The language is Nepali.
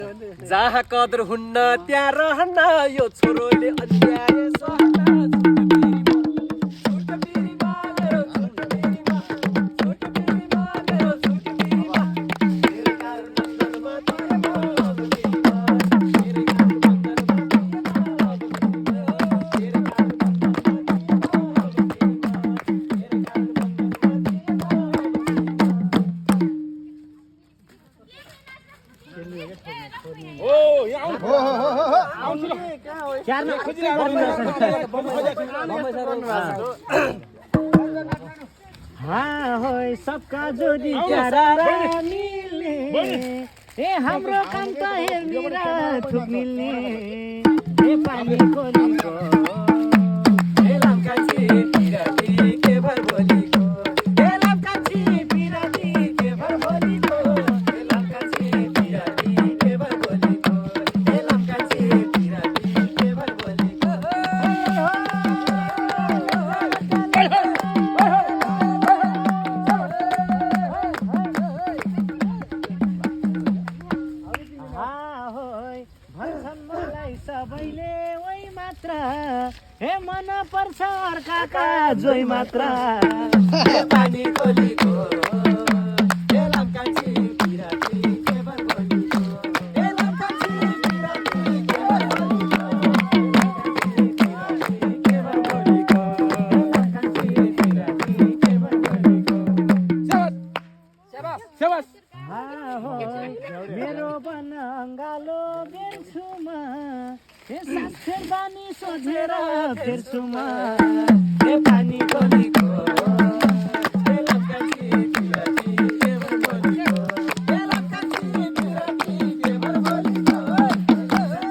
जहाँ कदर हुन्न त्यहाँ रहन्न यो छोरोले अन्याय सहन सबका जोडी प्यारा मिल्ने ए हाम्रो काम त हेर्ने र थुक मिल्ने ए पानी कोलीको ए लम्काची पिराती के भर भोलिको ए लम्काची पिराती के भर भोलिको ए लम्काची पिराती के भर भोलिको ए लम्काची पिराती के भर भोलिको सबैले वही मात्र हे मन पर्छ अर्काका जोइ मात्र पानी कोलीको ए लम्काची पिराती के भर भोलिको ए लम्काची पिराती के भर भोलिको के भर भोलिको लम्काची पिराती के भर भोलिको शाबास शाबास मेरो बनङ्गालो बेर्छुमा ए साक्षर बानी सोझेर फेर्छुमा ए पानी कोलीको ए लम्काची पिराती के भर भोलिको ए लम्काची पिराती के भर भोलिको